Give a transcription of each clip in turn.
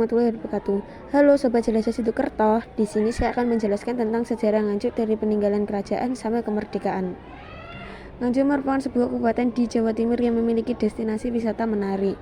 warahmatullahi wabarakatuh. Halo Sobat Jelajah Sidokerto. Di sini saya akan menjelaskan tentang sejarah Nganjuk dari peninggalan kerajaan sampai kemerdekaan. Nganjuk merupakan sebuah kabupaten di Jawa Timur yang memiliki destinasi wisata menarik.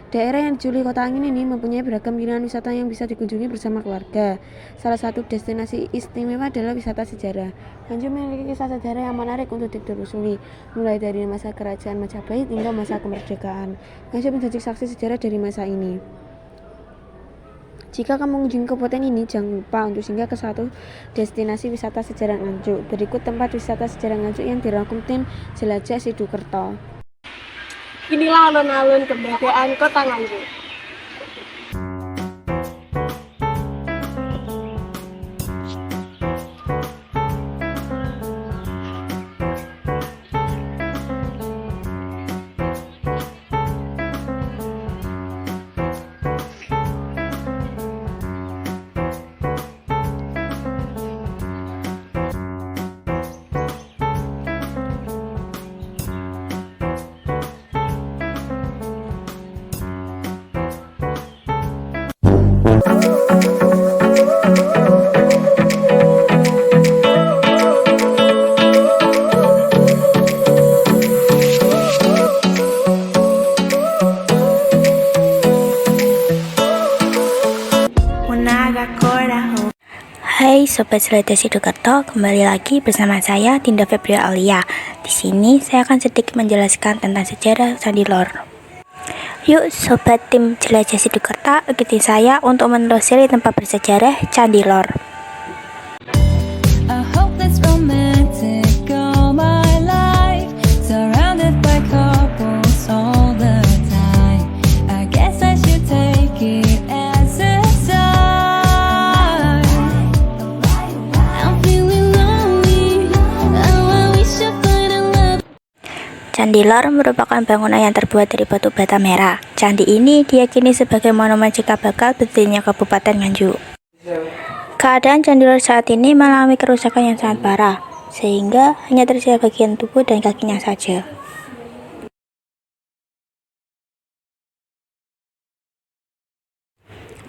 Daerah yang dijuluki kota angin ini mempunyai beragam pilihan wisata yang bisa dikunjungi bersama keluarga. Salah satu destinasi istimewa adalah wisata sejarah. Nganjuk memiliki kisah sejarah yang menarik untuk ditelusuri, mulai dari masa kerajaan Majapahit hingga masa kemerdekaan. Nganjuk menjadi saksi sejarah dari masa ini. Jika kamu mengunjungi kabupaten ini, jangan lupa untuk singgah ke satu destinasi wisata sejarah Nganjuk. Berikut tempat wisata sejarah Nganjuk yang dirangkum tim Jelajah Sidokerto. Inilah alun-alun keberadaan Kota Nganjuk. Hai Sobat Jelajah Sidokerto, kembali lagi bersama saya Dinda Febria Alia. Di sini saya akan sedikit menjelaskan tentang sejarah Candi Lor. Yuk Sobat tim Jelajah Sidokerto, ikuti saya untuk menelusuri tempat bersejarah Candi Lor. Candi Lor merupakan bangunan yang terbuat dari batu bata merah. Candi ini diyakini sebagai monumen cikal bakal berdirinya Kabupaten Nganjuk. Keadaan Candi Lor saat ini mengalami kerusakan yang sangat parah, sehingga hanya tersisa bagian tubuh dan kakinya saja.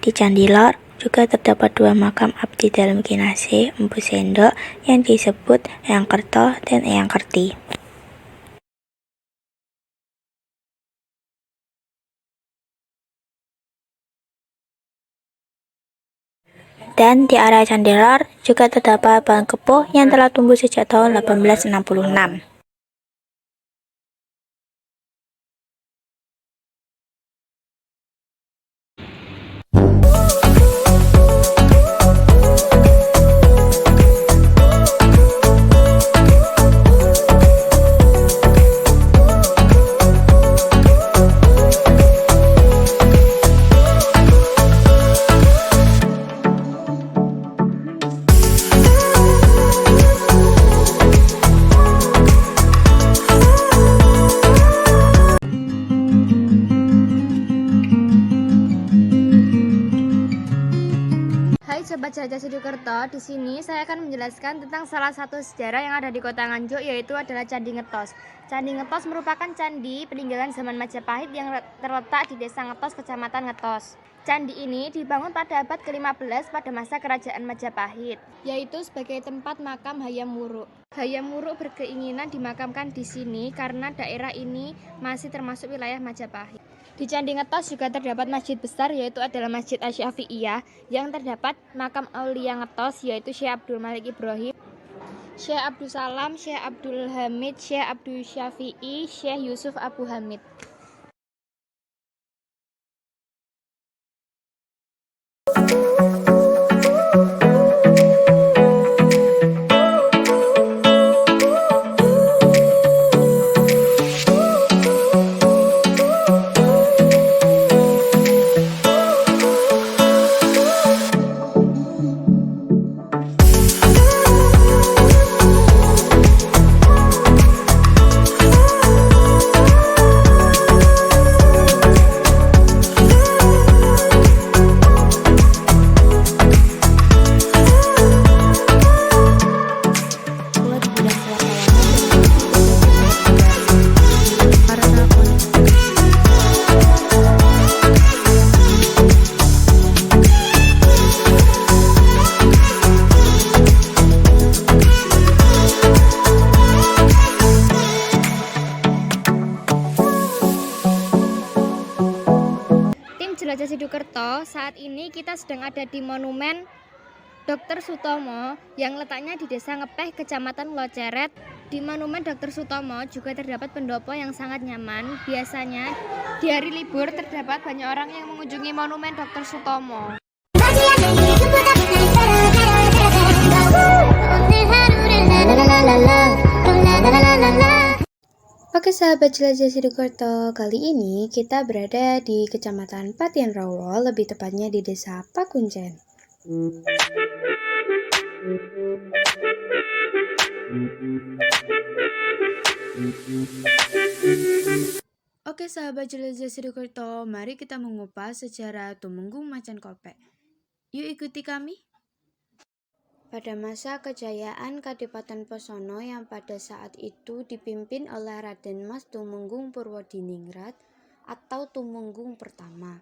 Di Candi Lor juga terdapat dua makam abdi dalam Kinase Empu Sendok yang disebut Eyang Kerto dan Eyang Kerti. Dan di area Candi Lor juga terdapat pohon kepuh yang telah tumbuh sejak tahun 1866. Sobat Jelajah Sidokerto, di sini saya akan menjelaskan tentang salah satu sejarah yang ada di Kota Nganjuk, yaitu adalah Candi Ngetos. Candi Ngetos merupakan candi peninggalan zaman Majapahit yang terletak di Desa Ngetos, Kecamatan Ngetos. Candi ini dibangun pada abad ke-15 pada masa kerajaan Majapahit, yaitu sebagai tempat makam Hayam Wuruk. Hayam Wuruk berkeinginan dimakamkan di sini karena daerah ini masih termasuk wilayah Majapahit. Di Candi Ngetos juga terdapat masjid besar, yaitu adalah Masjid Asy-Syafi'iyah, yang terdapat makam Aulia Ngetos, yaitu Syekh Abdul Malik Ibrahim, Syekh Abdul Salam, Syekh Abdul Hamid, Syekh Abdul Syafi'i, Syekh Yusuf Abu Hamid. Sidokerto. Saat ini kita sedang ada di Monumen Dr. Sutomo yang letaknya di Desa Ngepeh, Kecamatan Loceret. Di Monumen Dr. Sutomo juga terdapat pendopo yang sangat nyaman. Biasanya di hari libur terdapat banyak orang yang mengunjungi Monumen Dr. Sutomo. Oke sahabat jelajah Sidokerto, kali ini kita berada di Kecamatan Patian Rawo, lebih tepatnya di Desa Pakuncen. Oke sahabat jelajah Sidokerto, mari kita mengupas sejarah Tumenggung Macan Kopek. Yuk ikuti kami. Pada masa kejayaan Kadipaten Posono yang pada saat itu dipimpin oleh Raden Mas Tumenggung Purwodiningrat atau Tumenggung pertama.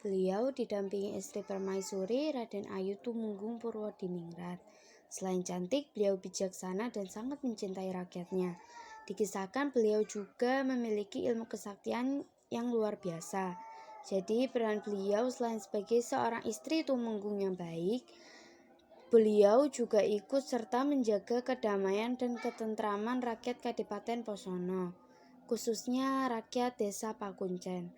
Beliau didampingi istri permaisuri Raden Ayu Tumenggung Purwodiningrat. Selain cantik, beliau bijaksana dan sangat mencintai rakyatnya. Dikisahkan beliau juga memiliki ilmu kesaktian yang luar biasa. Jadi peran beliau selain sebagai seorang istri Tumenggung yang baik, beliau juga ikut serta menjaga kedamaian dan ketentraman rakyat Kadipaten Posono, khususnya rakyat Desa Pakuncen.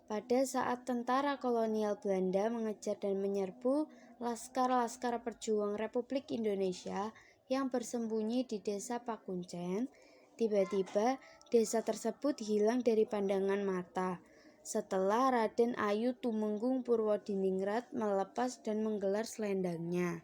Pada saat tentara kolonial Belanda mengejar dan menyerbu laskar-laskar perjuang Republik Indonesia yang bersembunyi di Desa Pakuncen, tiba-tiba desa tersebut hilang dari pandangan mata setelah Raden Ayu Tumenggung Purwodiningrat melepas dan menggelar selendangnya.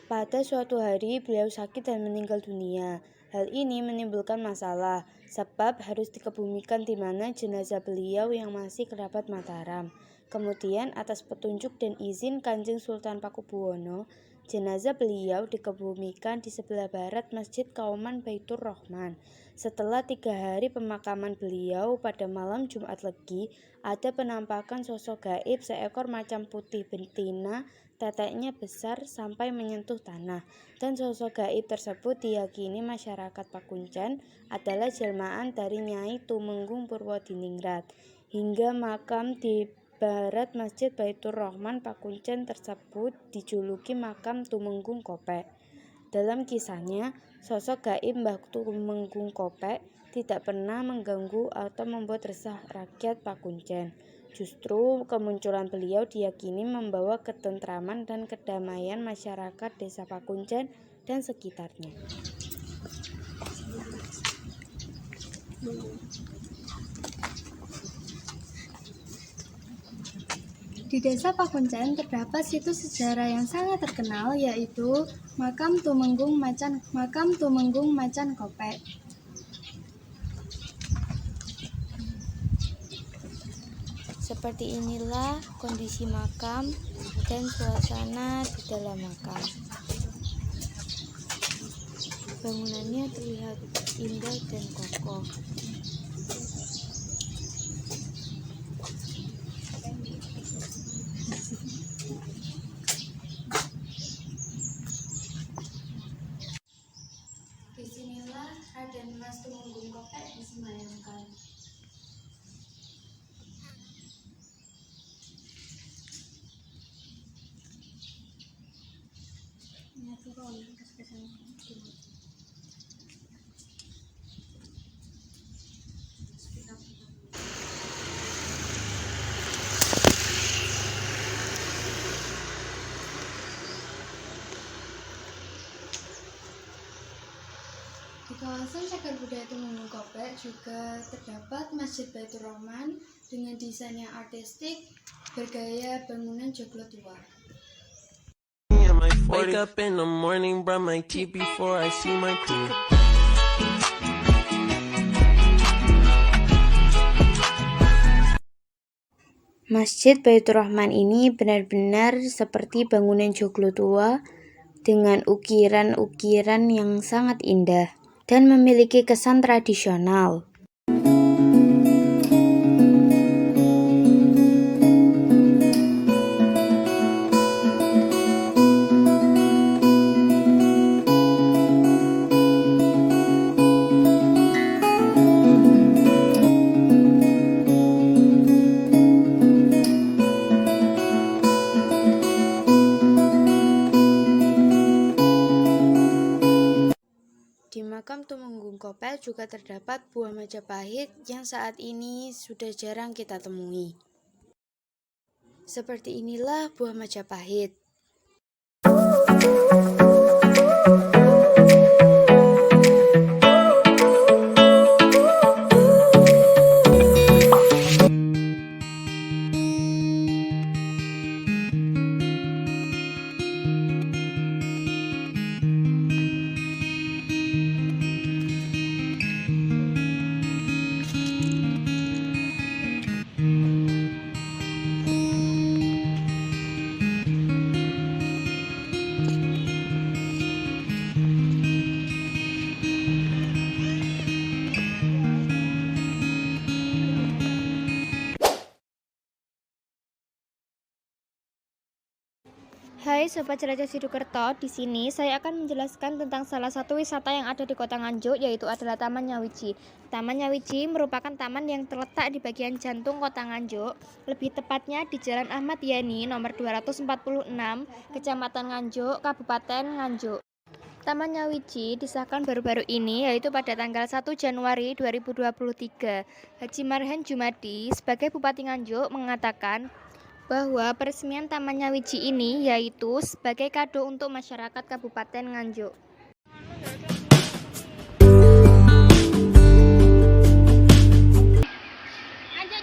Pada suatu hari beliau sakit dan meninggal dunia. Hal ini menimbulkan masalah, sebab harus dikebumikan di mana jenazah beliau yang masih kerabat Mataram. Kemudian atas petunjuk dan izin Kanjeng Sultan Pakubuwono, jenazah beliau dikebumikan di sebelah barat Masjid Kauman Baitur Rahman. Setelah 3 hari pemakaman beliau, pada malam Jumat Legi, ada penampakan sosok gaib seekor macan putih betina. Teteknya besar sampai menyentuh tanah, dan sosok gaib tersebut diyakini masyarakat Pakuncen adalah jelmaan dari Nyai Tumenggung Purwodiningrat. Hingga makam di barat Masjid Baitur Rahman Pakuncen tersebut dijuluki makam Tumenggung Kopek. Dalam kisahnya, sosok gaib Mbah Tumenggung Kopek tidak pernah mengganggu atau membuat resah rakyat Pakuncen. Justru kemunculan beliau diyakini membawa ketentraman dan kedamaian masyarakat Desa Pakuncen dan sekitarnya. Di Desa Pakuncen terdapat situs sejarah yang sangat terkenal, yaitu Makam Tumenggung Macan Kopek. Seperti inilah kondisi makam dan suasana di dalam makam. Bangunannya terlihat indah dan kokoh. Disinilah Raden Mas Tumenggung Kopek disemayamkan. Di kawasan Cagar Budaya Tumenggung Kopek juga terdapat Masjid Baitur Rahman dengan desain yang artistik bergaya bangunan joglo tua. Wake up in the morning, brush my teeth before I see my queen. Masjid Baitur Rahman ini benar-benar seperti bangunan joglo tua dengan ukiran-ukiran yang sangat indah dan memiliki kesan tradisional. makam Tumenggung Kopel juga terdapat buah Majapahit yang saat ini sudah jarang kita temui. Seperti inilah buah Majapahit. Hai Sobat Jelajah Sidokerto, di sini saya akan menjelaskan tentang salah satu wisata yang ada di Kota Nganjuk, yaitu adalah Taman Nyawiji. Taman Nyawiji merupakan taman yang terletak di bagian jantung Kota Nganjuk, lebih tepatnya di Jalan Ahmad Yani nomor 246, Kecamatan Nganjuk, Kabupaten Nganjuk. Taman Nyawiji disahkan baru-baru ini, yaitu pada tanggal 1 Januari 2023. Haji Marhen Jumadi sebagai Bupati Nganjuk mengatakan bahwa peresmian Taman Nyawiji ini yaitu sebagai kado untuk masyarakat Kabupaten Nganjuk. Nganjuk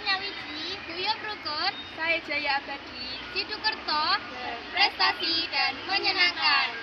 Nyawiji, Guyub Rukun, Saya Jaya Abadi. Sidokerto, prestasi dan menyenangkan.